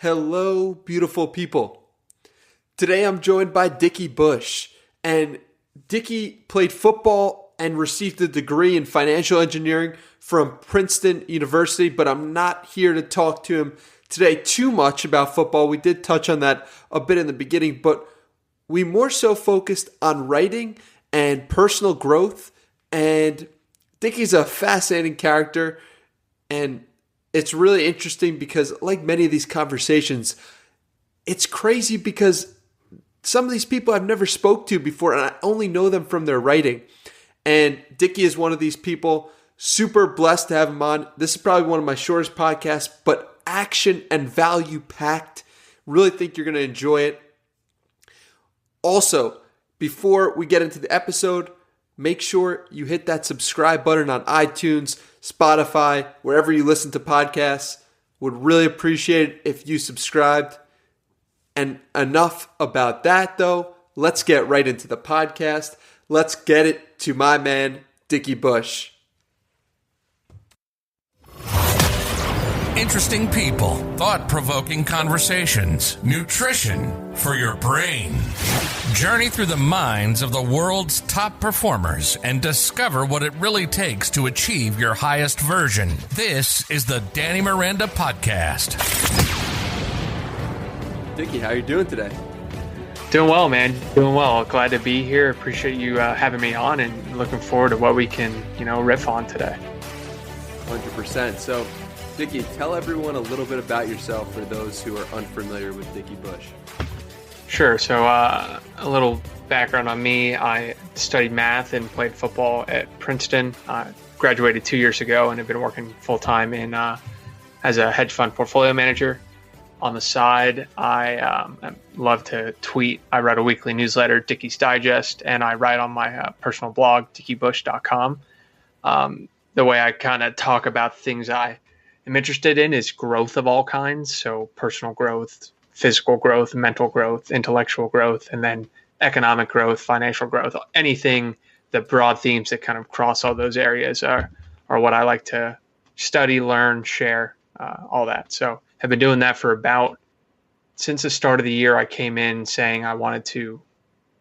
Hello, beautiful people. Today I'm joined by Dickie Bush, and Dickie played football and received a degree in financial engineering from Princeton University, but I'm not here to talk to him today too much about football. We did touch on that a bit in the beginning, but we more so focused on writing and personal growth, and Dickie's a fascinating character, and it's really interesting because, like many of these conversations, it's crazy because some of these people I've never spoke to before, and I only know them from their writing. And Dickie is one of these people. Super blessed to have him on. This is probably one of my shortest podcasts, but action and value packed. Really think you're going to enjoy it. Also, before we get into the episode, make sure you hit that subscribe button on iTunes, Spotify, wherever you listen to podcasts. Would really appreciate it if you subscribed. And enough about that, though. Let's get right into the podcast. Let's get it to my man, Dickie Bush. Interesting people, thought-provoking conversations, nutrition for your brain. Journey through the minds of the world's top performers and discover what it really takes to achieve your highest version. This is the Danny Miranda Podcast. Dickie, how are you doing today? Doing well, man. Doing well. Glad to be here. Appreciate you having me on, and looking forward to what we can, riff on today. 100%. So, Dickie, tell everyone a little bit about yourself for those who are unfamiliar with Dickie Bush. Sure. So a little background on me. I studied math and played football at Princeton. Graduated 2 years ago and have been working full-time as a hedge fund portfolio manager. On the side, I love to tweet. I write a weekly newsletter, Dickies Digest, and I write on my personal blog, dickiebush.com. The way I kind of talk about things I'm interested in is growth of all kinds. So personal growth, physical growth, mental growth, intellectual growth, and then economic growth, financial growth. Anything, the broad themes that kind of cross all those areas are what I like to study, learn, share, all that. So I've been doing that for since the start of the year. I came in saying I wanted to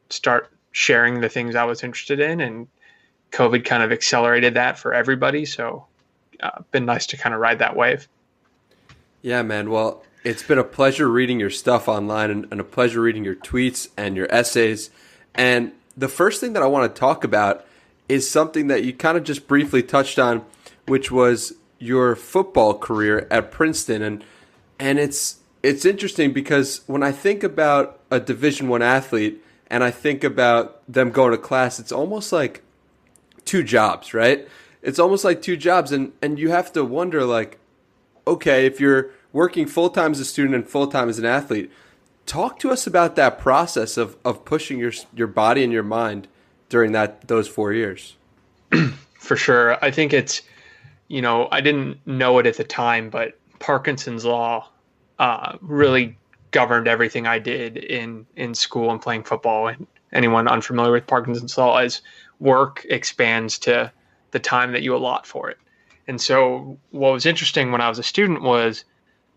start sharing the things I was interested in, and COVID kind of accelerated that for everybody. So been nice to kind of ride that wave. Yeah, man. Well, it's been a pleasure reading your stuff online and a pleasure reading your tweets and your essays. And the first thing that I want to talk about is something that you kind of just briefly touched on, which was your football career at Princeton. And it's interesting because when I think about a Division I athlete and I think about them going to class, it's almost like two jobs, right? It's almost like two jobs. And you have to wonder, like, okay, if you're working full-time as a student and full-time as an athlete, talk to us about that process of pushing your body and your mind during those 4 years. For sure. I think it's, I didn't know it at the time, but Parkinson's law really governed everything I did in school and playing football. And anyone unfamiliar with Parkinson's law is work expands to the time that you allot for it. And so what was interesting when I was a student was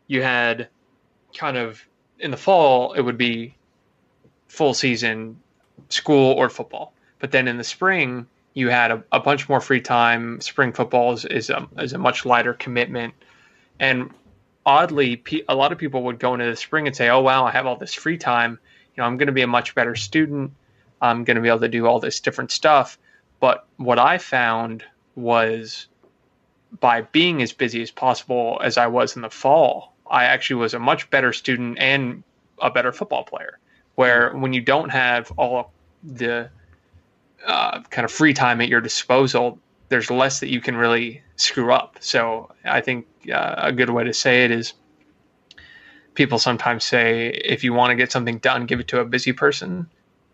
you had kind of in the fall, it would be full season school or football. But then in the spring, you had a bunch more free time. Spring football is a much lighter commitment. And oddly, a lot of people would go into the spring and say, oh, wow, I have all this free time. I'm going to be a much better student. I'm going to be able to do all this different stuff. But what I found was by being as busy as possible as I was in the fall, I actually was a much better student and a better football player, where when you don't have all the kind of free time at your disposal, there's less that you can really screw up. So I think a good way to say it is people sometimes say, if you want to get something done, give it to a busy person.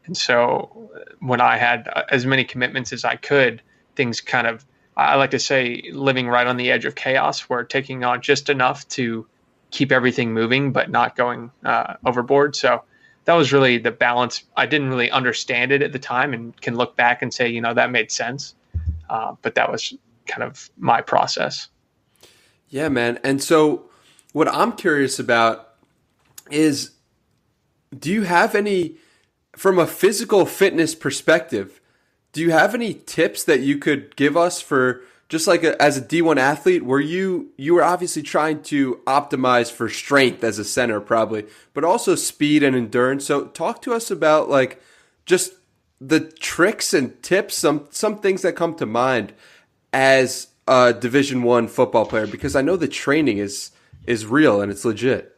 And so when I had as many commitments as I could, things kind of, I like to say, living right on the edge of chaos, where taking on just enough to keep everything moving, but not going overboard. So that was really the balance. I didn't really understand it at the time and can look back and say, that made sense. But that was kind of my process. Yeah, man. And so what I'm curious about is, do you have any, from a physical fitness perspective, do you have any tips that you could give us for just like as a D1 athlete, where you were obviously trying to optimize for strength as a center probably, but also speed and endurance. So talk to us about like just the tricks and tips, some things that come to mind as a Division I football player, because I know the training is real and it's legit.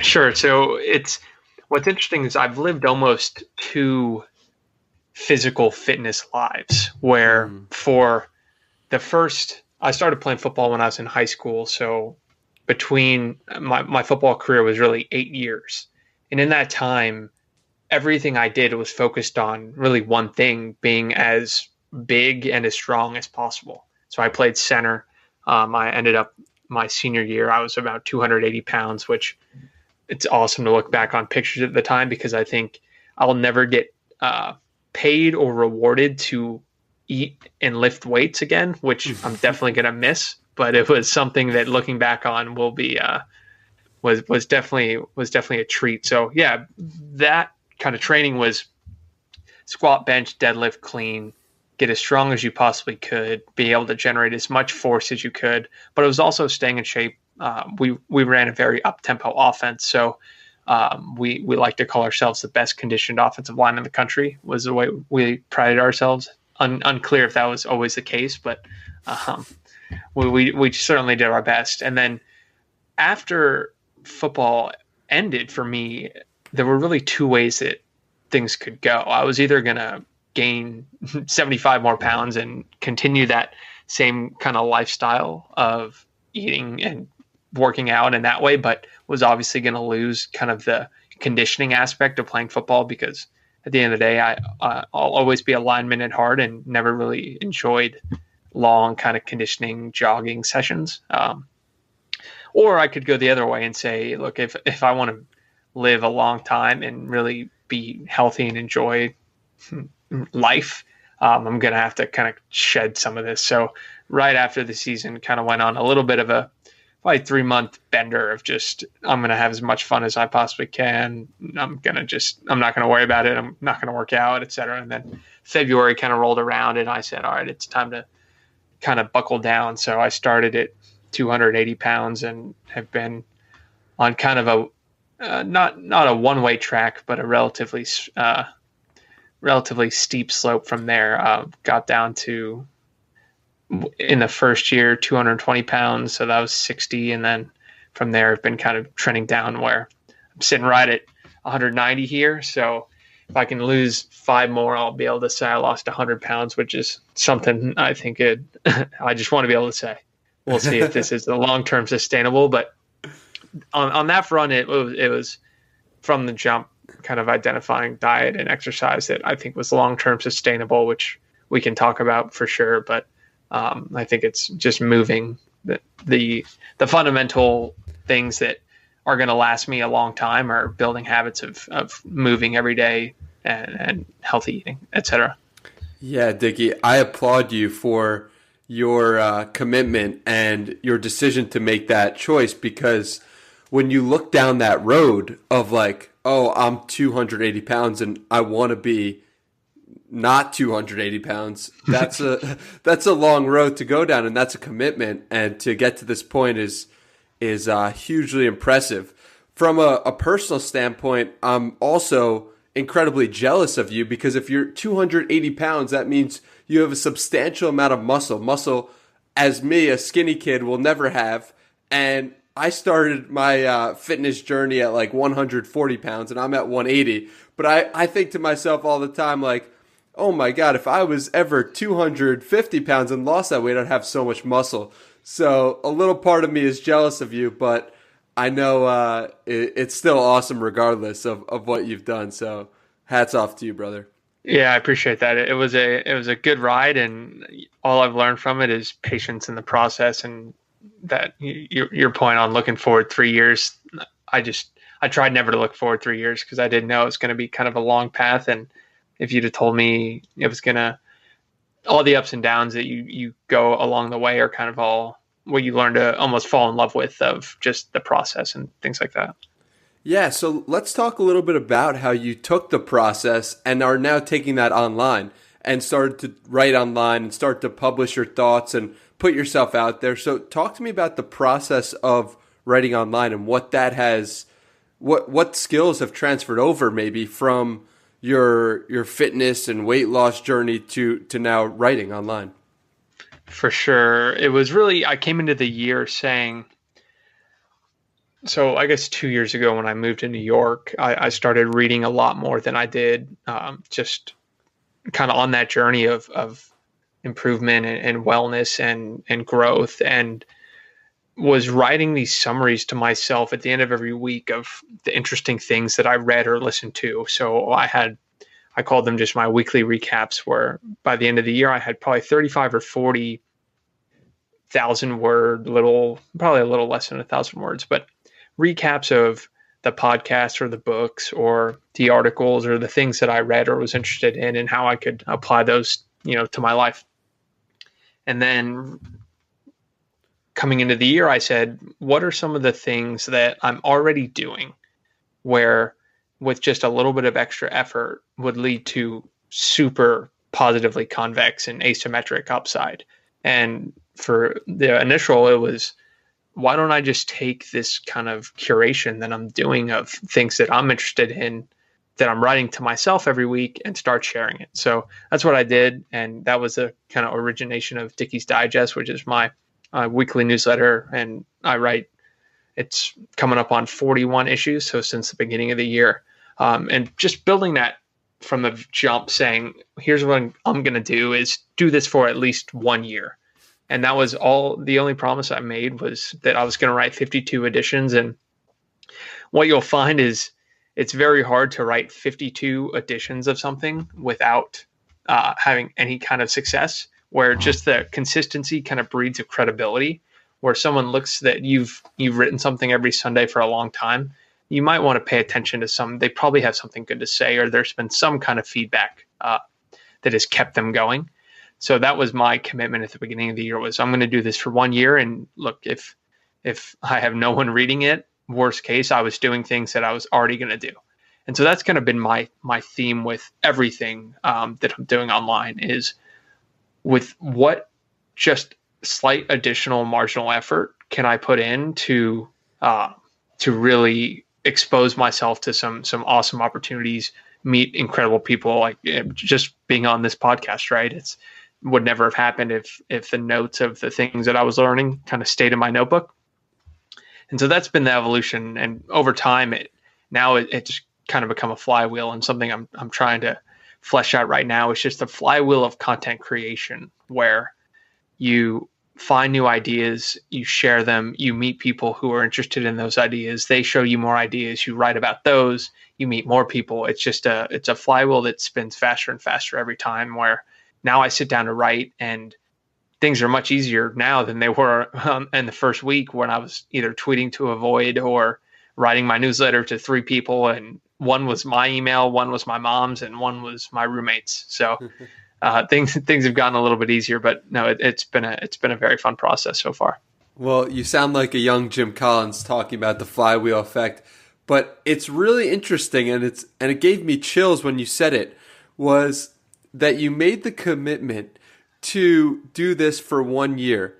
Sure. So what's interesting is I've lived almost two physical fitness lives where for the first, I started playing football when I was in high school. So between my football career was really 8 years. And in that time, everything I did was focused on really one thing, being as big and as strong as possible. So I played center. I ended up my senior year, I was about 280 pounds, which it's awesome to look back on pictures at the time, because I think I'll never get paid or rewarded to eat and lift weights again, which I'm definitely going to miss. But it was something that looking back on will be was definitely a treat. So yeah, that kind of training was squat, bench, deadlift, clean, get as strong as you possibly could, be able to generate as much force as you could. But it was also staying in shape. We ran a very up-tempo offense, so we like to call ourselves the best conditioned offensive line in the country, was the way we prided ourselves. Unclear if that was always the case, but we certainly did our best. And then after football ended for me, there were really two ways that things could go. I was either going to gain 75 more pounds and continue that same kind of lifestyle of eating and working out in that way, but was obviously going to lose kind of the conditioning aspect of playing football, because at the end of the day, I'll always be a lineman at heart and never really enjoyed long kind of conditioning jogging sessions. Or I could go the other way and say, look, if I want to live a long time and really be healthy and enjoy life, I'm going to have to kind of shed some of this. So right after the season, kind of went on a little bit of a probably 3-month bender of just, I'm going to have as much fun as I possibly can. I'm not going to worry about it. I'm not going to work out, et cetera. And then February kind of rolled around and I said, all right, it's time to kind of buckle down. So I started at 280 pounds and have been on kind of a, not a one-way track, but a relatively steep slope from there. Got down to, in the first year, 220 pounds. So that was 60. And then from there, I've been kind of trending down where I'm sitting right at 190 here. So if I can lose 5 more, I'll be able to say I lost 100 pounds, which is something I think I just want to be able to say. We'll see if this is the long-term sustainable, but on that front, it was from the jump kind of identifying diet and exercise that I think was long-term sustainable, which we can talk about for sure. But I think it's just moving the fundamental things that are going to last me a long time are building habits of moving every day and healthy eating, etc. Yeah, Dickie, I applaud you for your commitment and your decision to make that choice, because when you look down that road of like, oh, I'm 280 pounds and I want to be not 280 pounds, that's a long road to go down, and that's a commitment. And to get to this point is hugely impressive. From a personal standpoint, I'm also incredibly jealous of you, because if you're 280 pounds, that means you have a substantial amount of muscle as me, a skinny kid, will never have. And I started my fitness journey at like 140 pounds and I'm at 180. But I think to myself all the time, like, oh my God, if I was ever 250 pounds and lost that weight, I'd have so much muscle. So a little part of me is jealous of you, but I know it's still awesome regardless of what you've done. So hats off to you, brother. Yeah, I appreciate that. It was a good ride, and all I've learned from it is patience in the process. And that your point on looking forward 3 years, I tried never to look forward 3 years because I didn't know it was going to be kind of a long path. And if you'd have told me it was all the ups and downs that you go along the way are kind of all what you learn to almost fall in love with, of just the process and things like that. Yeah, so let's talk a little bit about how you took the process and are now taking that online and started to write online and start to publish your thoughts and put yourself out there. So talk to me about the process of writing online and what that has, what skills have transferred over maybe from your fitness and weight loss journey to now writing online. For sure. It was really, I came into the year saying, so I guess 2 years ago when I moved to New York, I started reading a lot more than I did, just kind of on that journey of improvement and wellness and growth, and was writing these summaries to myself at the end of every week of the interesting things that I read or listened to. So I called them just my weekly recaps, where by the end of the year, I had probably 35 or 40,000 word, probably a little less than 1,000 words, but recaps of the podcast or the books or the articles or the things that I read or was interested in, and how I could apply those, to my life. And then coming into the year, I said, what are some of the things that I'm already doing where with just a little bit of extra effort would lead to super positively convex and asymmetric upside? And for the initial, it was, why don't I just take this kind of curation that I'm doing of things that I'm interested in, that I'm writing to myself every week, and start sharing it? So that's what I did. And that was a kind of origination of Dickies Digest, which is my weekly newsletter. And it's coming up on 41 issues. So since the beginning of the year, and just building that from the jump, saying, here's what I'm going to do, is do this for at least 1 year. And that was the only promise I made, was that I was going to write 52 editions. And what you'll find is it's very hard to write 52 editions of something without having any kind of success, where just the consistency kind of breeds a credibility, where someone looks that you've written something every Sunday for a long time. You might want to pay attention to they probably have something good to say, or there's been some kind of feedback that has kept them going. So that was my commitment at the beginning of the year, was I'm going to do this for 1 year. And look, if I have no one reading it, worst case, I was doing things that I was already going to do. And so that's kind of been my theme with everything that I'm doing online, is with what just slight additional marginal effort can I put in to really expose myself to some awesome opportunities, meet incredible people, like just being on this podcast, right? It's would never have happened if the notes of the things that I was learning kind of stayed in my notebook. And so that's been the evolution. And over time, it just kind of become a flywheel, and something I'm trying to flesh out right now. Is just the flywheel of content creation, where you find new ideas, you share them, you meet people who are interested in those ideas, they show you more ideas, you write about those, you meet more people. It's just it's a flywheel that spins faster and faster every time, where now I sit down to write, and things are much easier now than they were in the first week, when I was either tweeting to a void or writing my newsletter to 3 people, and one was my email, one was my mom's, and one was my roommate's. So things have gotten a little bit easier, but no, it's been a very fun process so far. Well, you sound like a young Jim Collins talking about the flywheel effect, but it's really interesting, and it gave me chills when you said it, was that you made the commitment to do this for 1 year.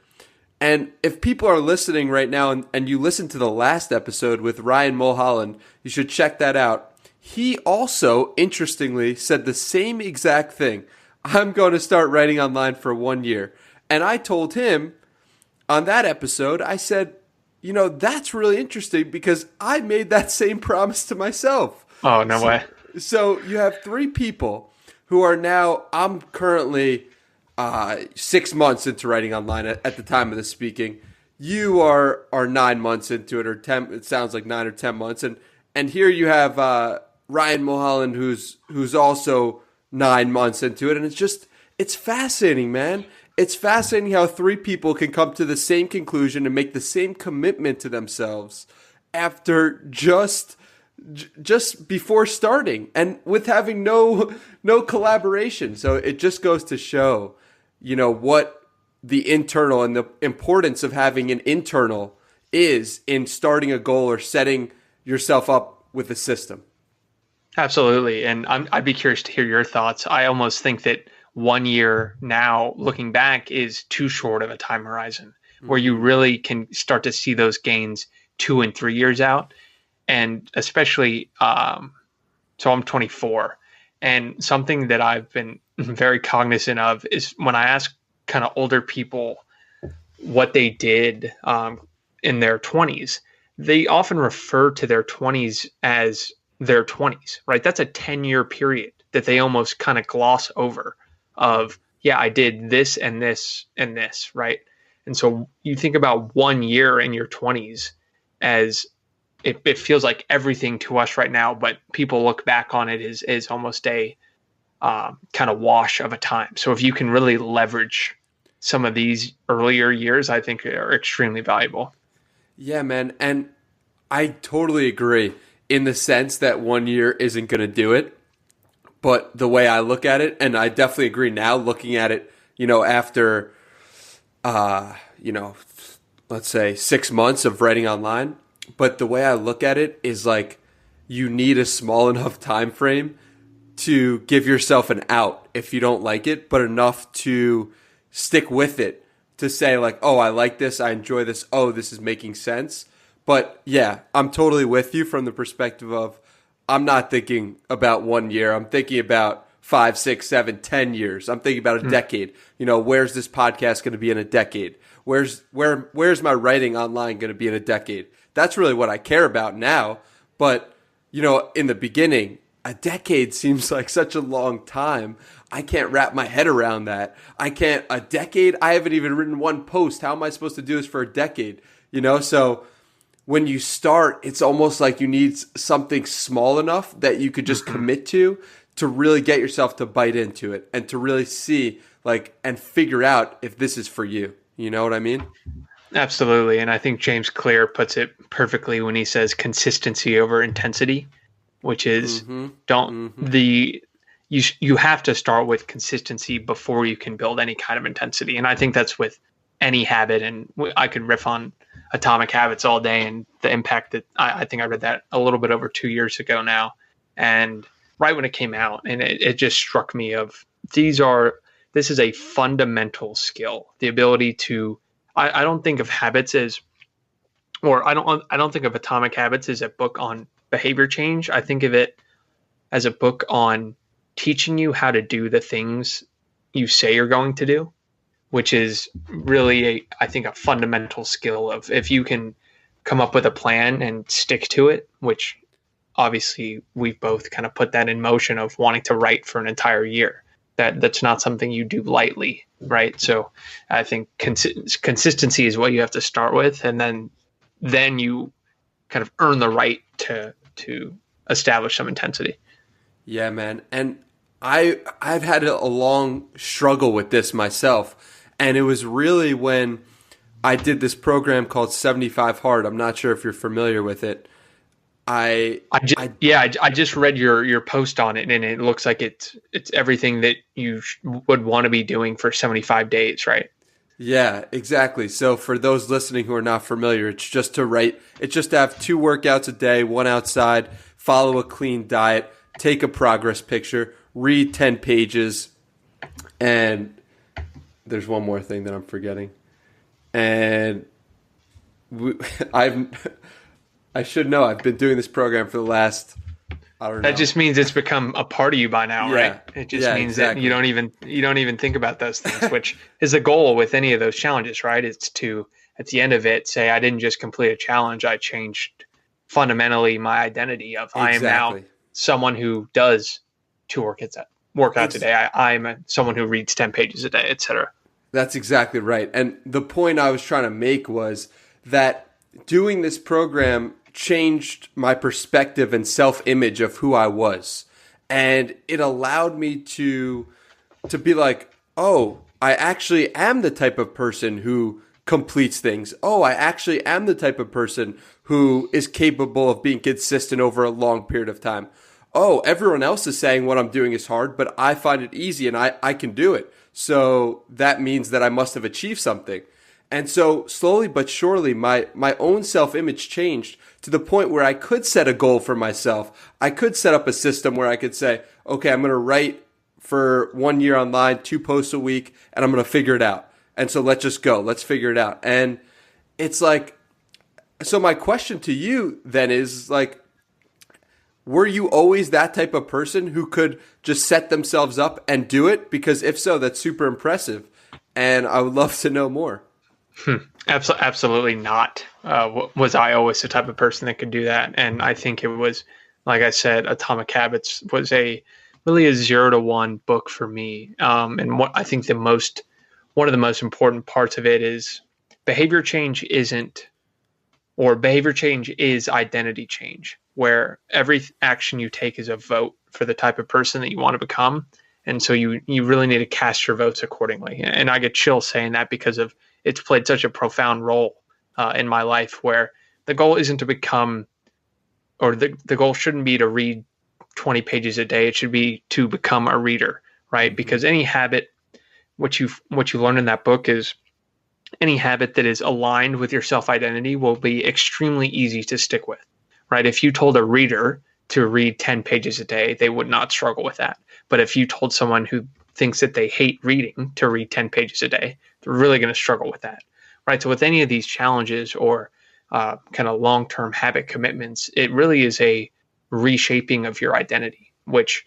And if people are listening right now and you listen to the last episode with Ryan Mulholland, you should check that out. He also, interestingly, said the same exact thing. I'm going to start writing online for 1 year. And I told him on that episode, I said, that's really interesting, because I made that same promise to myself. Oh, no way. So you have 3 people who are now, I'm currently 6 months into writing online at the time of this speaking. You are 9 months into it, or 10. It sounds like 9 or 10 months, and here you have Ryan Mulholland, who's also 9 months into it, and it's fascinating, man. It's fascinating how 3 people can come to the same conclusion and make the same commitment to themselves after just before starting, and with having no collaboration. So it just goes to show, what the internal and the importance of having an internal is in starting a goal or setting yourself up with a system. Absolutely. And I'd be curious to hear your thoughts. I almost think that 1 year now, looking back, is too short of a time horizon where you really can start to see those gains 2 and 3 years out. And especially, so I'm 24. And something that I've been very cognizant of is when I ask kind of older people what they did in their 20s, they often refer to their 20s as their 20s, right? That's a 10-year period that they almost kind of gloss over of, yeah, I did this and this and this, right? And so you think about 1 year in your 20s as it feels like everything to us right now, but people look back on it as almost a kind of wash of a time. So if you can really leverage some of these earlier years, I think are extremely valuable. Yeah, man. And I totally agree in the sense that 1 year isn't going to do it. But the way I look at it, and I definitely agree now looking at it, after, let's say 6 months of writing online. But the way I look at it is like you need a small enough time frame to give yourself an out if you don't like it, but enough to stick with it to say like, oh, I like this, I enjoy this, oh, this is making sense. But yeah, I'm totally with you from the perspective of I'm not thinking about 1 year. I'm thinking about 5, 6, 7, 10 years. I'm thinking about a decade. Where's this podcast going to be in a decade? Where's my writing online going to be in a decade? That's really what I care about now. But, in the beginning, a decade seems like such a long time. I can't wrap my head around that. A decade? I haven't even written one post. How am I supposed to do this for a decade? So when you start, it's almost like you need something small enough that you could just commit to really get yourself to bite into it and to really see and figure out if this is for you. You know what I mean? Absolutely. And I think James Clear puts it perfectly when he says consistency over intensity, which is you have to start with consistency before you can build any kind of intensity. And I think that's with any habit. And I could riff on Atomic Habits all day and the impact that I think I read that a little bit over 2 years ago now. And right when it came out, and it just struck me of this is a fundamental skill, the ability to, I don't think of habits as, or I don't think of Atomic Habits as a book on behavior change. I think of it as a book on teaching you how to do the things you say you're going to do, which is really I think a fundamental skill of if you can come up with a plan and stick to it, which obviously we've both kind of put that in motion of wanting to write for an entire year. That's not something you do lightly, right? So I think consistency is what you have to start with, and then you kind of earn the right to establish some intensity. Yeah, man. And I've had a long struggle with this myself, and it was really when I did this program called 75 Hard. I'm not sure if you're familiar with it. I just read your post on it, and it looks like it's everything that you would want to be doing for 75 days, right? Yeah, exactly. So for those listening who are not familiar, it's just to have 2 workouts a day, one outside, follow a clean diet, take a progress picture, read 10 pages, and there's one more thing that I'm forgetting. And I should know. I've been doing this program for the last, I don't know. That just means it's become a part of you by now, yeah. right? It just means exactly. that you don't even think about those things, which is the goal with any of those challenges, right? It's to, at the end of it, say, I didn't just complete a challenge. I changed fundamentally my identity of I am now someone who does 2 workouts a day. I'm someone who reads 10 pages a day, et cetera. That's exactly right. And the point I was trying to make was that doing this program changed my perspective and self-image of who I was. And it allowed me to be like, oh, I actually am the type of person who completes things. Oh, I actually am the type of person who is capable of being consistent over a long period of time. Oh, everyone else is saying what I'm doing is hard, but I find it easy and I can do it. So that means that I must have achieved something. And so slowly but surely, my own self-image changed to the point where I could set a goal for myself. I could set up a system where I could say, okay, I'm going to write for 1 year online, 2 posts a week, and I'm going to figure it out. And so let's just go. Let's figure it out. And it's like, so my question to you then is like, were you always that type of person who could just set themselves up and do it? Because if so, that's super impressive. And I would love to know more. Absolutely not. Was I always the type of person that could do that? And I think it was, like I said, Atomic Habits was really a 0 to 1 book for me. And what I think one of the most important parts of it is behavior change is identity change, where every action you take is a vote for the type of person that you want to become. And so you really need to cast your votes accordingly. And I get chills saying that because it's played such a profound role in my life, where the goal isn't to become, or the goal shouldn't be to read 20 pages a day. It should be to become a reader, right? Mm-hmm. Because any habit, what you learn in that book is any habit that is aligned with your self-identity will be extremely easy to stick with, right? If you told a reader to read 10 pages a day, they would not struggle with that. But if you told someone who thinks that they hate reading to read 10 pages a day, they're really going to struggle with that, right? So with any of these challenges or kind of long-term habit commitments, it really is a reshaping of your identity, which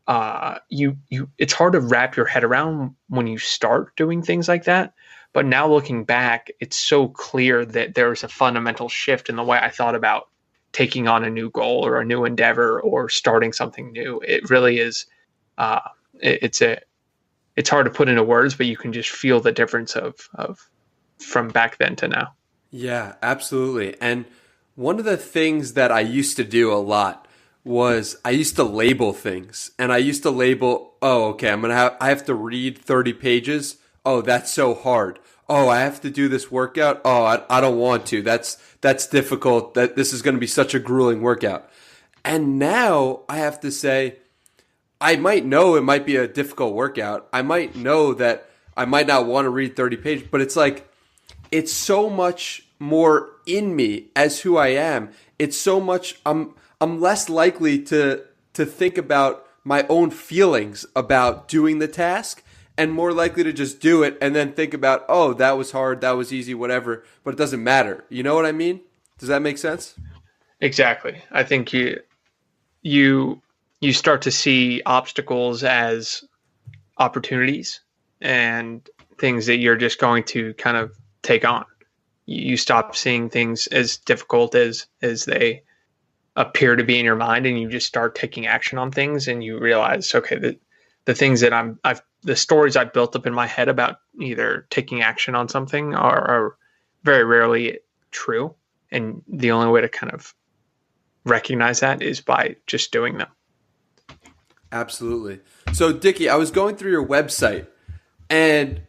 it's hard to wrap your head around when you start doing things like that. But now looking back, it's so clear that there's a fundamental shift in the way I thought about taking on a new goal or a new endeavor or starting something new. It really is. It's hard to put into words, but you can just feel the difference of from back then to now. Yeah, absolutely. And one of the things that I used to do a lot was I used to label things, and I used to label, oh, okay, I have to read 30 pages. Oh, that's so hard. Oh, I have to do this workout. Oh, I don't want to. That's difficult. This is going to be such a grueling workout. And now I have to say, I might know it might be a difficult workout. I might know that I might not want to read 30 pages, but it's like, it's so much more in me as who I am. It's so much, I'm less likely to think about my own feelings about doing the task, and more likely to just do it and then think about, oh, that was hard, that was easy, whatever, but it doesn't matter. You know what I mean? Does that make sense? Exactly. I think you start to see obstacles as opportunities and things that you're just going to kind of take on. You stop seeing things as difficult as they appear to be in your mind, and you just start taking action on things, and you realize, okay, the things that the stories I've built up in my head about either taking action on something are very rarely true. And the only way to kind of recognize that is by just doing them. Absolutely. So, Dickie, I was going through your website and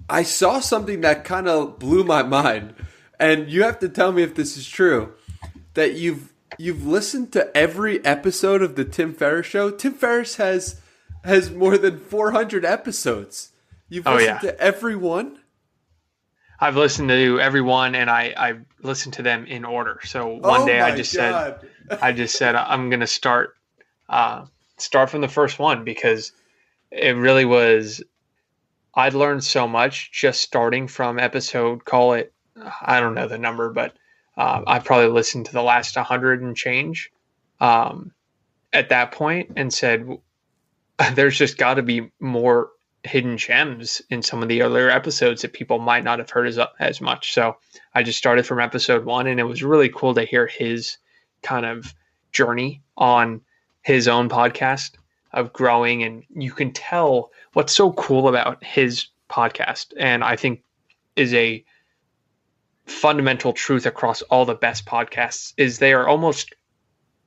I saw something that kind of blew my mind. And you have to tell me if this is true, that you've listened to every episode of the Tim Ferriss Show. Tim Ferriss has more than 400 episodes. You've listened to every one? I've listened to every one, and I listened to them in order. So one day I just said I'm going to start from the first one, because it really was, I'd learned so much just starting from episode, call it, I don't know the number, but I probably listened to the last 100 and change at that point, and said, there's just got to be more hidden gems in some of the earlier episodes that people might not have heard as much. So I just started from episode 1, and it was really cool to hear his kind of journey on his own podcast of growing. And you can tell what's so cool about his podcast, and I think is a fundamental truth across all the best podcasts, is they are almost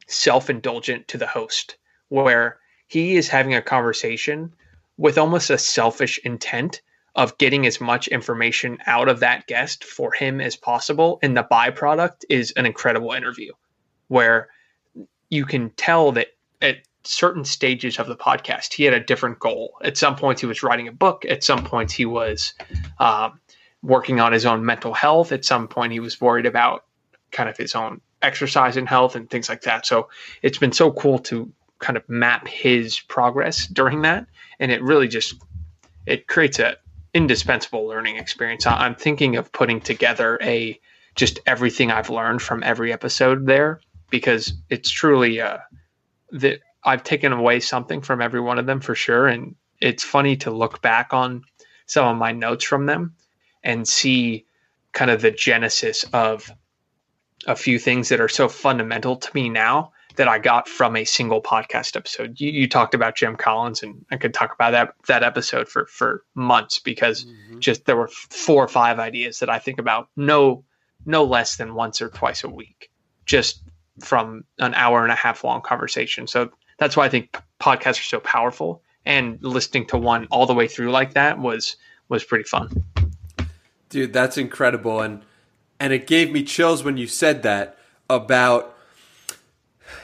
self-indulgent to the host, where he is having a conversation with almost a selfish intent of getting as much information out of that guest for him as possible. And the byproduct is an incredible interview, where you can tell that certain stages of the podcast, he had a different goal. At some points, he was writing a book. At some points, he was working on his own mental health. At some point, he was worried about kind of his own exercise and health and things like that. So it's been so cool to kind of map his progress during that. And it really it creates a indispensable learning experience. I'm thinking of putting together just everything I've learned from every episode there, because it's truly that I've taken away something from every one of them for sure. And it's funny to look back on some of my notes from them and see kind of the genesis of a few things that are so fundamental to me now that I got from a single podcast episode. You talked about Jim Collins, and I could talk about that episode for months, because just there were 4 or 5 ideas that I think about no less than once or twice a week, just from an hour and a half long conversation. So that's why I think podcasts are so powerful, and listening to one all the way through like that was pretty fun. Dude, that's incredible. And it gave me chills when you said that about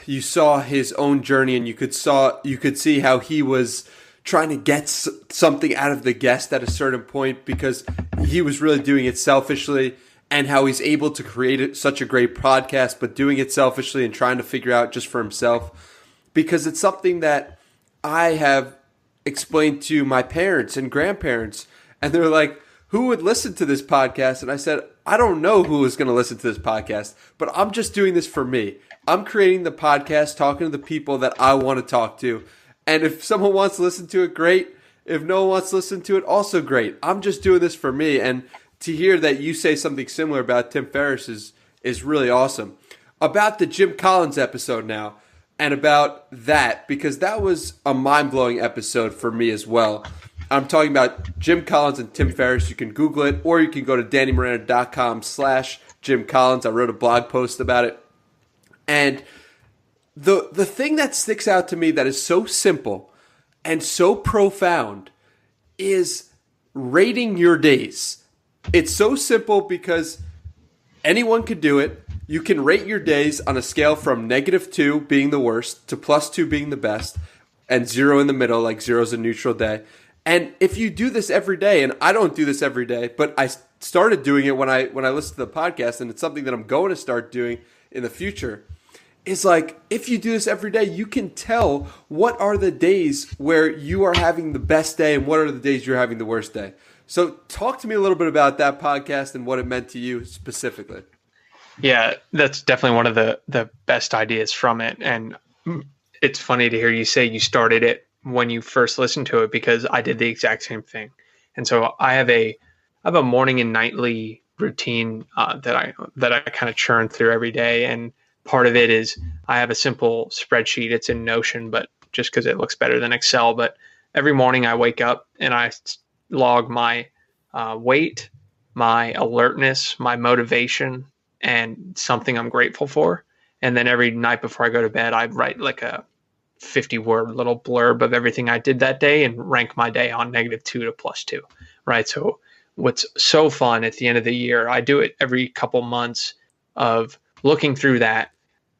you saw his own journey, and you could see how he was trying to get something out of the guest at a certain point because he was really doing it selfishly, and how he's able to create such a great podcast, but doing it selfishly and trying to figure out just for himself, because it's something that I have explained to my parents and grandparents, and they're like, who would listen to this podcast? And I said, I don't know who is going to listen to this podcast, but I'm just doing this for me. I'm creating the podcast, talking to the people that I want to talk to. And if someone wants to listen to it, great. If no one wants to listen to it, also great. I'm just doing this for me. And to hear that you say something similar about Tim Ferriss is really awesome. About the Jim Collins episode now, and about that, because that was a mind-blowing episode for me as well. I'm talking about Jim Collins and Tim Ferriss. You can Google it, or you can go to DannyMiranda.com/Jim Collins. I wrote a blog post about it. And the thing that sticks out to me that is so simple and so profound is rating your days. It's so simple because anyone could do it. You can rate your days on a scale from -2 being the worst to +2 being the best, and 0 in the middle, like 0 is a neutral day. And if you do this every day, and I don't do this every day, but I started doing it when I listen to the podcast, and it's something that I'm going to start doing in the future, is like, if you do this every day, you can tell what are the days where you are having the best day and what are the days you're having the worst day. So talk to me a little bit about that podcast and what it meant to you specifically. Yeah, that's definitely one of the best ideas from it. And it's funny to hear you say you started it when you first listened to it, because I did the exact same thing. And so I have a morning and nightly routine that I kind of churn through every day. And part of it is I have a simple spreadsheet. It's in Notion, but just because it looks better than Excel. But every morning I wake up and I log my weight, my alertness, my motivation, and something I'm grateful for. And then every night before I go to bed, I write like a 50-word little blurb of everything I did that day and rank my day on -2 to +2, right? So what's so fun at the end of the year, I do it every couple months of looking through that,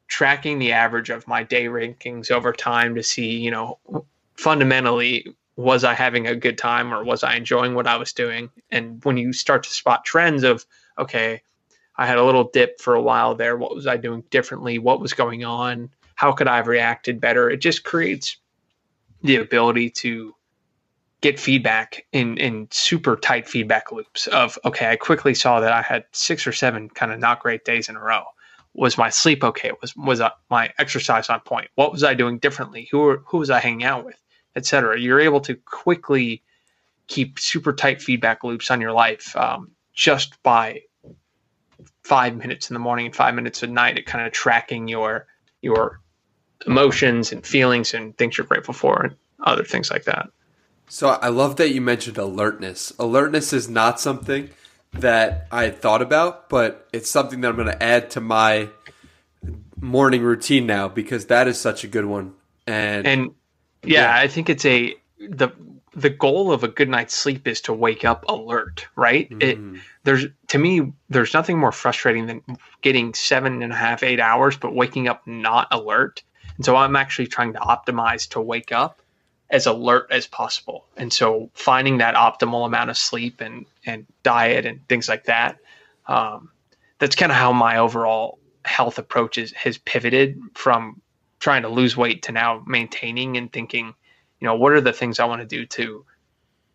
tracking the average of my day rankings over time to see, fundamentally, was I having a good time or was I enjoying what I was doing? And when you start to spot trends of, okay, I had a little dip for a while there. What was I doing differently? What was going on? How could I have reacted better? It just creates the ability to get feedback in super tight feedback loops of, okay, I quickly saw that I had 6 or 7 kind of not great days in a row. Was my sleep okay? Was my exercise on point? What was I doing differently? Who was I hanging out with, et cetera? You're able to quickly keep super tight feedback loops on your life just by 5 minutes in the morning and 5 minutes at night at kind of tracking your emotions and feelings and things you're grateful for and other things like that. So I love that you mentioned alertness. Alertness is not something that I had thought about, but it's something that I'm going to add to my morning routine now, because that is such a good one. And yeah, I think it's the goal of a good night's sleep is to wake up alert, right? To me, there's nothing more frustrating than getting 7.5, 8 hours, but waking up not alert. And so I'm actually trying to optimize to wake up as alert as possible. And so finding that optimal amount of sleep and diet and things like that, that's kind of how my overall health approach has pivoted from trying to lose weight to now maintaining and thinking, what are the things I want to do to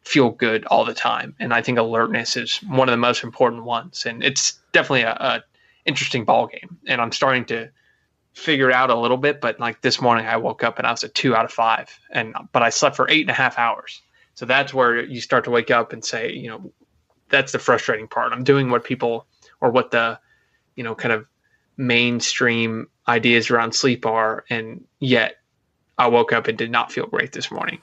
feel good all the time? And I think alertness is one of the most important ones. And it's definitely a interesting ball game. And I'm starting to figure it out a little bit, but like this morning I woke up and I was a 2 out of 5, but I slept for 8.5 hours. So that's where you start to wake up and say, that's the frustrating part. I'm doing what people, or what the, kind of mainstream ideas around sleep are. And yet I woke up and did not feel great this morning.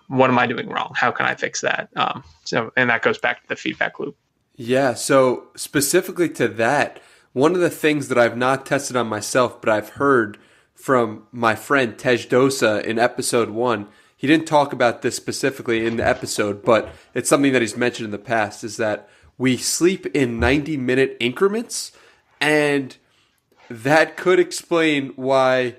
What am I doing wrong? How can I fix that? And that goes back to the feedback loop. Yeah. So specifically to that, one of the things that I've not tested on myself, but I've heard from my friend Tej Dosa in episode 1, he didn't talk about this specifically in the episode, but it's something that he's mentioned in the past, is that we sleep in 90-minute increments, and that could explain why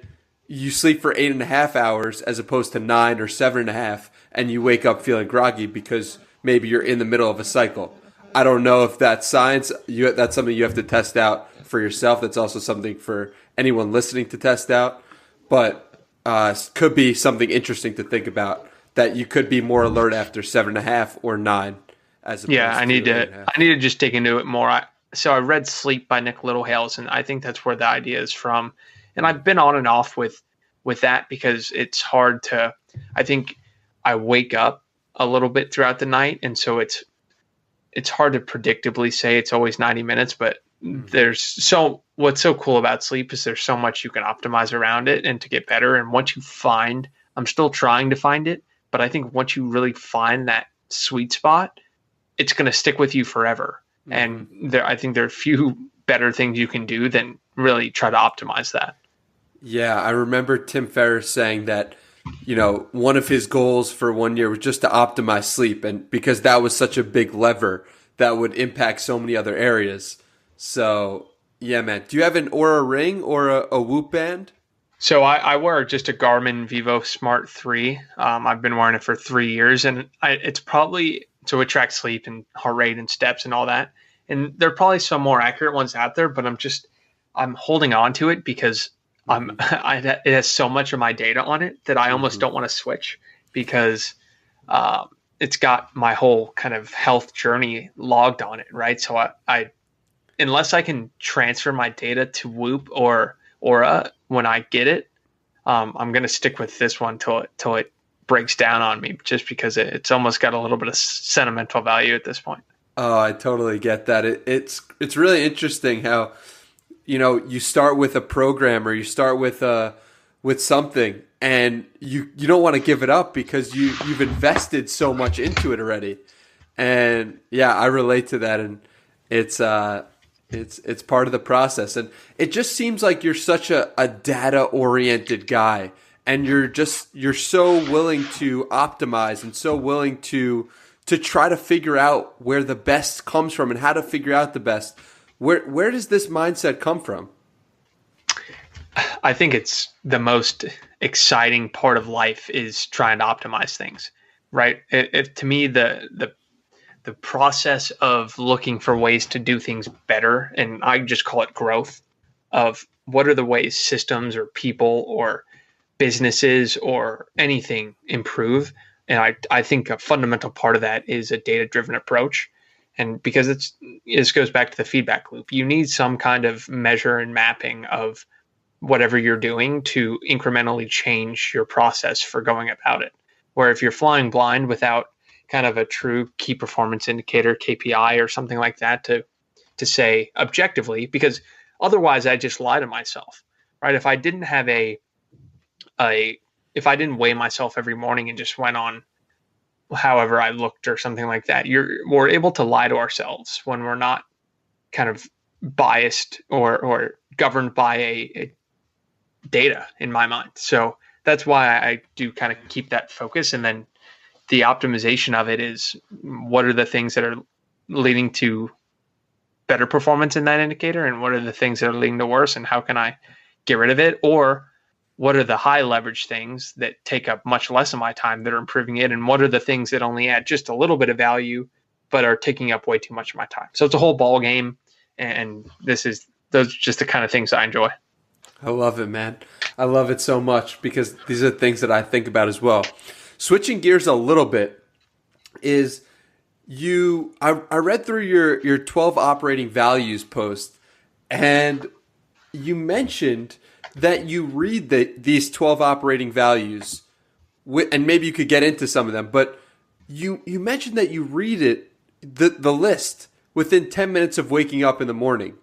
you sleep for 8.5 hours as opposed to 9 or 7.5, and you wake up feeling groggy because maybe you're in the middle of a cycle. I don't know if that's science. That's something you have to test out for yourself. That's also something for anyone listening to test out. But could be something interesting to think about, that you could be more alert after 7.5 or 9 as opposed to I need to just dig into it more. So I read Sleep by Nick Littlehales, and I think that's where the idea is from. And I've been on and off with that because it's hard to, I think I wake up a little bit throughout the night. And so it's hard to predictably say it's always 90 minutes, but what's so cool about sleep is there's so much you can optimize around it and to get better. And once you find, I'm still trying to find it, but I think once you really find that sweet spot, it's going to stick with you forever. And I think there are few better things you can do than really try to optimize that. Yeah. I remember Tim Ferriss saying that, one of his goals for 1 year was just to optimize sleep, and because that was such a big lever that would impact so many other areas. So, yeah, man. Do you have an Oura Ring or a Whoop band? So I wear just a Garmin Vivo Smart 3. I've been wearing it for 3 years, and it's probably, so it tracks sleep and heart rate and steps and all that. And there are probably some more accurate ones out there, but I'm holding on to it because it has so much of my data on it that I almost don't want to switch, because it's got my whole kind of health journey logged on it, right? So I unless I can transfer my data to Whoop or Aura when I get it, I'm going to stick with this one till it breaks down on me, just because it's almost got a little bit of sentimental value at this point. Oh, I totally get that. It's really interesting how, you start with a program, or you start with something, and you don't want to give it up because you've invested so much into it already. And yeah, I relate to that, and it's part of the process. And it just seems like you're such a data oriented guy, and you're so willing to optimize and so willing to try to figure out where the best comes from and how to figure out the best. Where does this mindset come from? I think it's the most exciting part of life is trying to optimize things, right? To me, the process of looking for ways to do things better, and I just call it growth, of what are the ways systems or people or businesses or anything improve. And I think a fundamental part of that is a data-driven approach. And because this goes back to the feedback loop, you need some kind of measure and mapping of whatever you're doing to incrementally change your process for going about it. Where if you're flying blind without kind of a true key performance indicator, KPI, or something like that to say objectively, because otherwise I just lie to myself, right? If I didn't have if I didn't weigh myself every morning and just went on however I looked or something like that, we're able to lie to ourselves when we're not kind of biased or governed by a data, in my mind. So that's why I do kind of keep that focus. And then the optimization of it is, what are the things that are leading to better performance in that indicator, and what are the things that are leading to worse, and how can I get rid of it? Or what are the high leverage things that take up much less of my time that are improving it, and what are the things that only add just a little bit of value but are taking up way too much of my time. So it's a whole ball game, and those are just the kind of things I enjoy. I love it, man. I love it so much because these are things that I think about as well. Switching gears a little bit is I read through your 12 operating values post, and you mentioned that you read these 12 operating values, and maybe you could get into some of them, but you mentioned that you read the list within 10 minutes of waking up in the morning.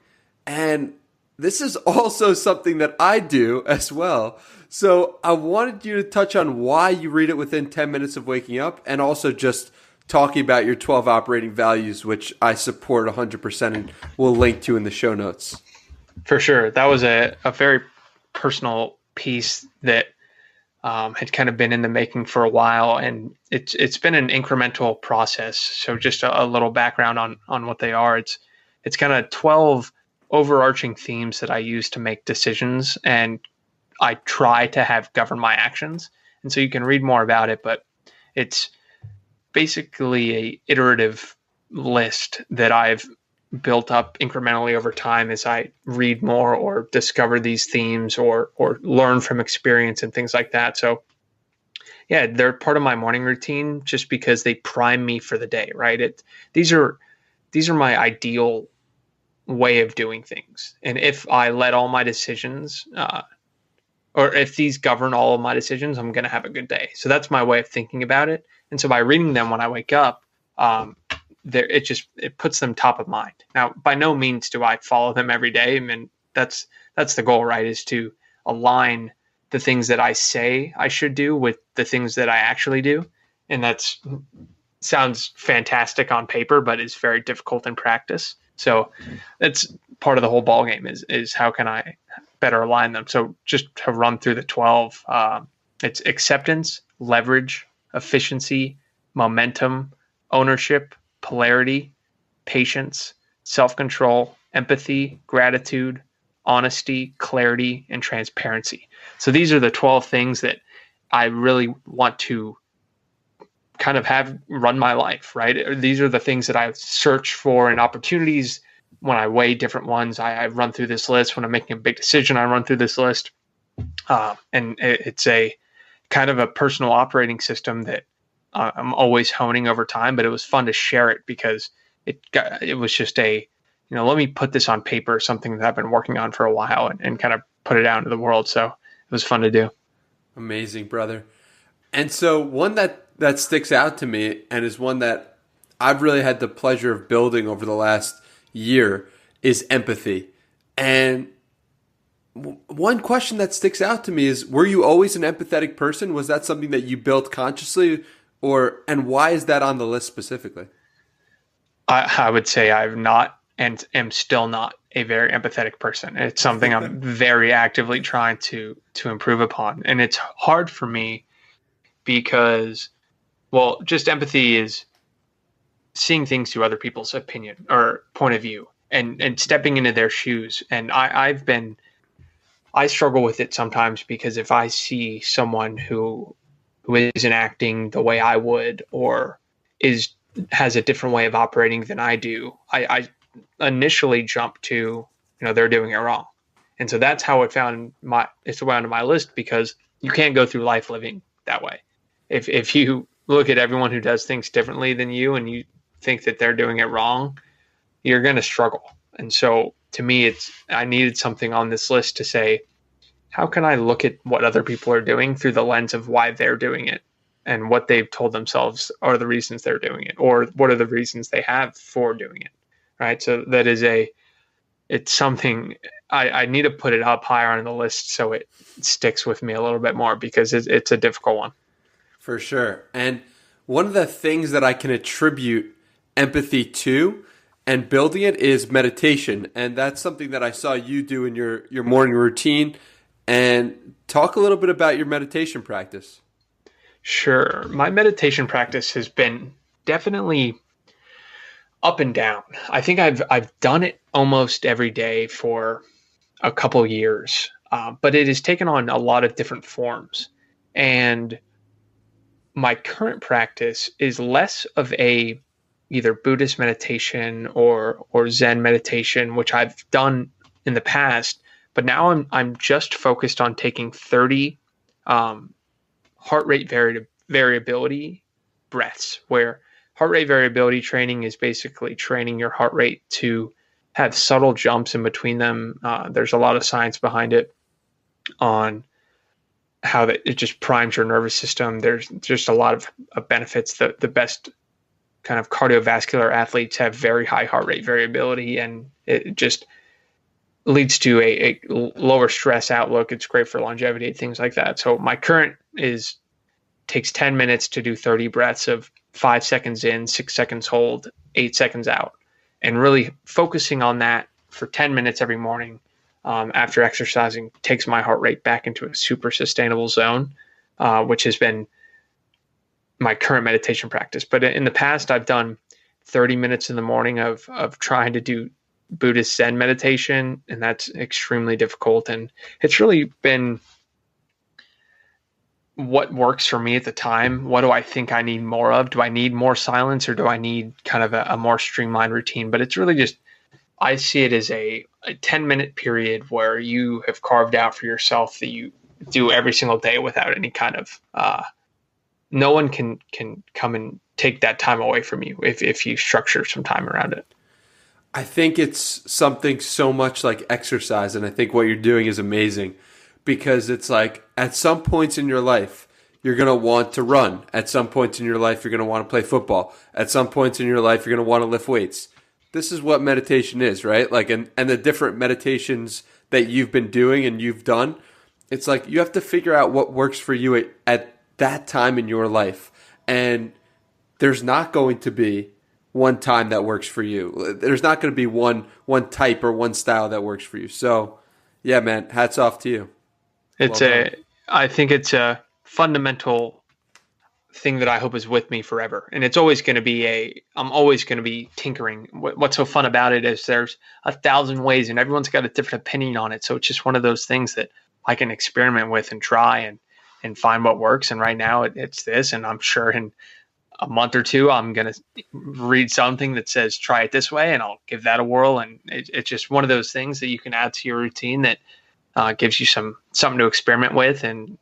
And this is also something that I do as well. So I wanted you to touch on why you read it within 10 minutes of waking up, and also just talking about your 12 operating values, which I support 100% and will link to in the show notes. For sure. That was a very personal piece that had kind of been in the making for a while, and it's been an incremental process. So just a little background on what they are. It's kind of 12 overarching themes that I use to make decisions, and I try to have govern my actions. And so you can read more about it, but it's basically a iterative list that I've built up incrementally over time as I read more or discover these themes or learn from experience and things like that. So yeah, they're part of my morning routine just because they prime me for the day, right? These are my ideal way of doing things. And if I let all my decisions, or if these govern all of my decisions, I'm going to have a good day. So that's my way of thinking about it. And so by reading them when I wake up, it puts them top of mind. Now, by no means do I follow them every day. I mean, that's the goal, right? Is to align the things that I say I should do with the things that I actually do. And that sounds fantastic on paper, but is very difficult in practice. So that's part of the whole ball game is how can I better align them? So just to run through the 12, it's acceptance, leverage, efficiency, momentum, ownership, polarity, patience, self-control, empathy, gratitude, honesty, clarity, and transparency. So these are the 12 things that I really want to kind of have run my life, right? These are the things that I search for in opportunities. When I weigh different ones, I run through this list. When I'm making a big decision, I run through this list. And it's a kind of a personal operating system that I'm always honing over time, but it was fun to share it because it was just let me put this on paper, something that I've been working on for a while and kind of put it out into the world. So it was fun to do. Amazing, brother. And so one that sticks out to me and is one that I've really had the pleasure of building over the last year is empathy. And one question that sticks out to me is, were you always an empathetic person? Was that something that you built consciously, and why is that on the list specifically? I would say I'm not and am still not a very empathetic person. It's something I'm very actively trying to improve upon. And it's hard for me because, well, just empathy is seeing things through other people's opinion or point of view and stepping into their shoes. And I struggle with it sometimes because if I see someone who isn't acting the way I would or has a different way of operating than I do, I initially jump to, they're doing it wrong. And so that's how it's found on my list, because you can't go through life living that way. If you look at everyone who does things differently than you and you think that they're doing it wrong, you're going to struggle. And so to me, I needed something on this list to say, how can I look at what other people are doing through the lens of why they're doing it and what they've told themselves are the reasons they're doing it, or what are the reasons they have for doing it, right? So that is it's something I need to put it up higher on the list so it sticks with me a little bit more, because it's a difficult one. For sure. And one of the things that I can attribute empathy to and building it is meditation. And that's something that I saw you do in your morning routine. And talk a little bit about your meditation practice. Sure. My meditation practice has been definitely up and down. I think I've done it almost every day for a couple years. but it has taken on a lot of different forms. And my current practice is less of a either Buddhist meditation or Zen meditation, which I've done in the past, but now I'm just focused on taking 30 heart rate variability breaths, where heart rate variability training is basically training your heart rate to have subtle jumps in between them. There's a lot of science behind it on how that it just primes your nervous system. There's just a lot of benefits. The best kind of cardiovascular athletes have very high heart rate variability, and it just leads to a lower stress outlook. It's great for longevity, things like that. So my current takes 10 minutes to do 30 breaths of 5 seconds in, 6 seconds hold, 8 seconds out, and really focusing on that for 10 minutes every morning after exercising takes my heart rate back into a super sustainable zone, which has been my current meditation practice. But in the past, I've done 30 minutes in the morning of trying to do Buddhist Zen meditation, and that's extremely difficult. And it's really been what works for me at the time. What do I think I need more of? Do I need more silence, or do I need kind of a more streamlined routine? But it's really just, I see it as a 10-minute period where you have carved out for yourself that you do every single day without any kind of, no one can come and take that time away from you if you structure some time around it. I think it's something so much like exercise, and I think what you're doing is amazing, because it's like at some points in your life, you're going to want to run. At some points in your life, you're going to want to play football. At some points in your life, you're going to want to lift weights. This is what meditation is, right? Like, and the different meditations that you've been doing and you've done, it's like you have to figure out what works for you at that time in your life. And there's not going to be one time that works for you. There's not going to be one type or one style that works for you. So, yeah, man, hats off to you. I think it's a fundamental thing that I hope is with me forever. And it's always going to be I'm always going to be tinkering. What's so fun about it is there's 1,000 ways and everyone's got a different opinion on it. So it's just one of those things that I can experiment with and try and find what works. And right now it's this, and I'm sure in a month or two, I'm going to read something that says, try it this way, and I'll give that a whirl. And it's just one of those things that you can add to your routine that gives you something to experiment with. And,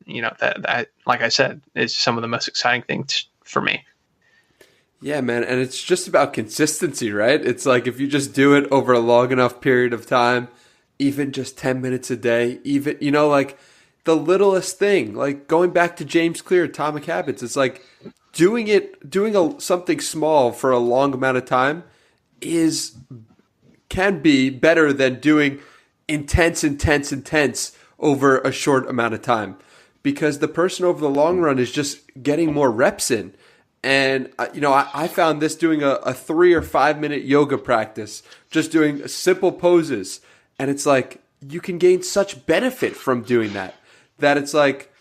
you know, that, like I said, is some of the most exciting things for me. Yeah, man. And it's just about consistency, right? It's like if you just do it over a long enough period of time, even just 10 minutes a day, even, you know, like the littlest thing, like going back to James Clear, Atomic Habits, it's like doing something small for a long amount of time can be better than doing intense over a short amount of time, because the person over the long run is just getting more reps in. And, you know, I found this doing a 3 or 5 minute yoga practice, just doing simple poses. And it's like, you can gain such benefit from doing that it's like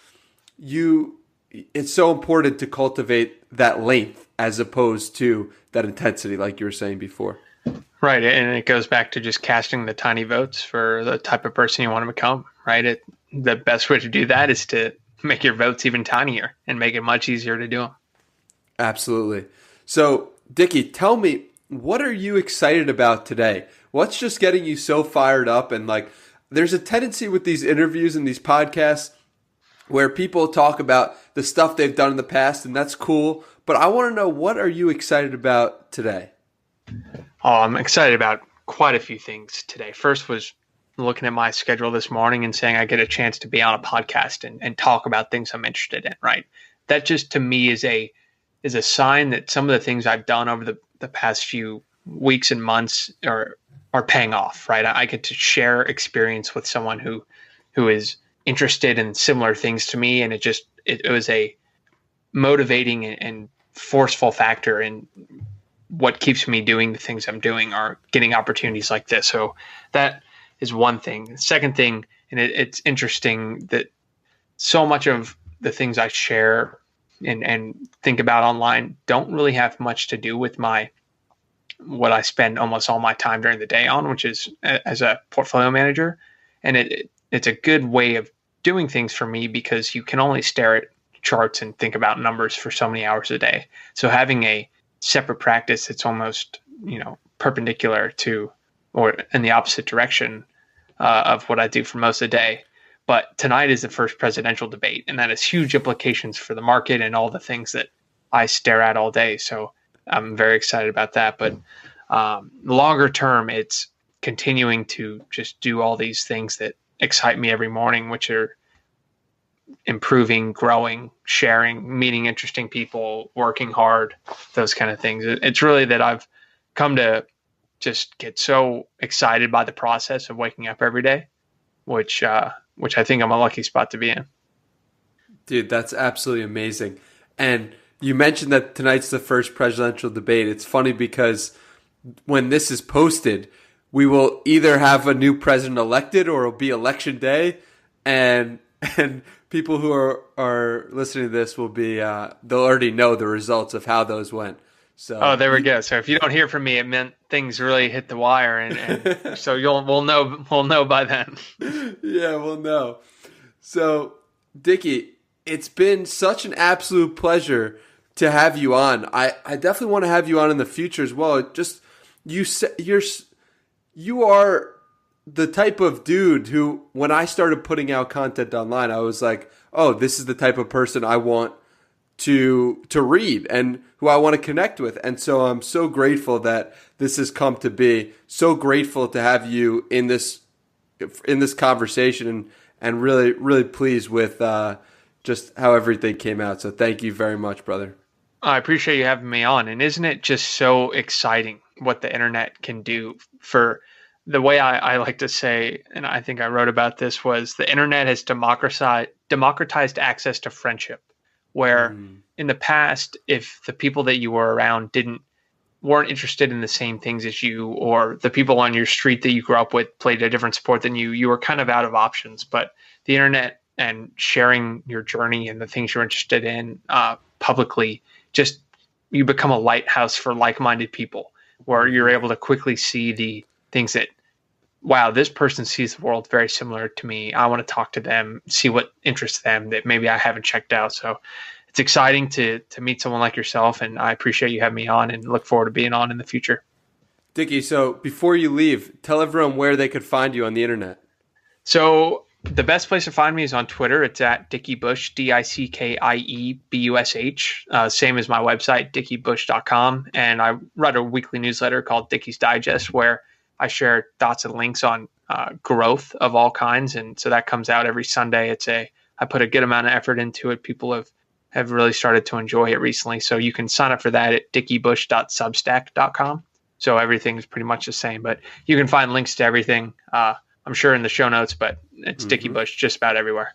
it's so important to cultivate that length as opposed to that intensity, like you were saying before. Right. And it goes back to just casting the tiny votes for the type of person you want to become, right? The best way to do that is to make your votes even tinier and make it much easier to do them. Absolutely. So, Dickie, tell me, what are you excited about today? What's just getting you so fired up? And like, there's a tendency with these interviews and these podcasts where people talk about the stuff they've done in the past, and that's cool. But I want to know, what are you excited about today? Oh, I'm excited about quite a few things today. First was looking at my schedule this morning and saying I get a chance to be on a podcast and talk about things I'm interested in, right? That just to me is a sign that some of the things I've done over the past few weeks and months are paying off, right? I get to share experience with someone who is interested in similar things to me, and it was a motivating and forceful factor in what keeps me doing the things I'm doing, are getting opportunities like this. So that is one thing. The second thing, and it's interesting that so much of the things I share and think about online don't really have much to do with what I spend almost all my time during the day on, which is as a portfolio manager. And it's a good way of doing things for me because you can only stare at charts and think about numbers for so many hours a day. So having a separate practice, it's almost, perpendicular to, or in the opposite direction of what I do for most of the day. But tonight is the first presidential debate, and that has huge implications for the market and all the things that I stare at all day. So I'm very excited about that. But longer term, it's continuing to just do all these things that excite me every morning, which are improving, growing, sharing, meeting interesting people, working hard, those kind of things. It's really that I've come to just get so excited by the process of waking up every day, which I think I'm a lucky spot to be in. Dude, that's absolutely amazing. And you mentioned that tonight's the first presidential debate. It's funny because when this is posted, we will either have a new president elected or it'll be election day, and people who are listening to this will be they'll already know the results of how those went. So there we go. So if you don't hear from me, it meant things really hit the wire, and so we'll know by then. Yeah, we'll know. So Dickie, it's been such an absolute pleasure to have you on. I definitely want to have you on in the future as well. Just you are the type of dude who, when I started putting out content online, I was like, oh, this is the type of person I want to read and who I want to connect with. And so I'm so grateful that this has come to be. So grateful to have you in this conversation, and really, really pleased with just how everything came out. So thank you very much, brother. I appreciate you having me on. And isn't it just so exciting what the internet can do? For the way I like to say, and I think I wrote about this, was the internet has democratized access to friendship, where in the past, if the people that you were around weren't interested in the same things as you, or the people on your street that you grew up with played a different sport than you were kind of out of options. But the internet and sharing your journey and the things you're interested in publicly, just you become a lighthouse for like-minded people, where you're able to quickly see the things that, wow, this person sees the world very similar to me. I want to talk to them, see what interests them that maybe I haven't checked out. So it's exciting to meet someone like yourself, and I appreciate you having me on and look forward to being on in the future. Dickie, so before you leave, tell everyone where they could find you on the internet. So the best place to find me is on Twitter. It's at Dickie Bush, DickieBush. Same as my website, dickiebush.com. And I write a weekly newsletter called Dickies Digest, where I share thoughts and links on growth of all kinds. And so that comes out every Sunday. I put a good amount of effort into it. People have really started to enjoy it recently. So you can sign up for that at dickiebush.substack.com. So everything's pretty much the same, but you can find links to everything. I'm sure in the show notes, but it's Dickie Bush just about everywhere.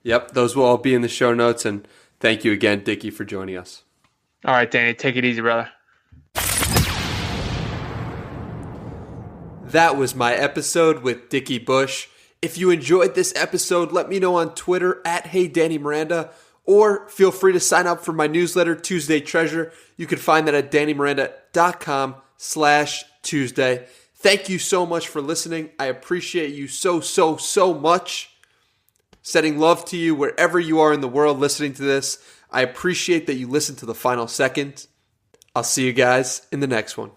Yep, those will all be in the show notes. And thank you again, Dickie, for joining us. All right, Danny, take it easy, brother. That was my episode with Dickie Bush. If you enjoyed this episode, let me know on Twitter at HeyDannyMiranda, or feel free to sign up for my newsletter, Tuesday Treasure. You can find that at DannyMiranda.com/Tuesday. Thank you so much for listening. I appreciate you so much. Sending love to you wherever you are in the world listening to this. I appreciate that you listened to the final second. I'll see you guys in the next one.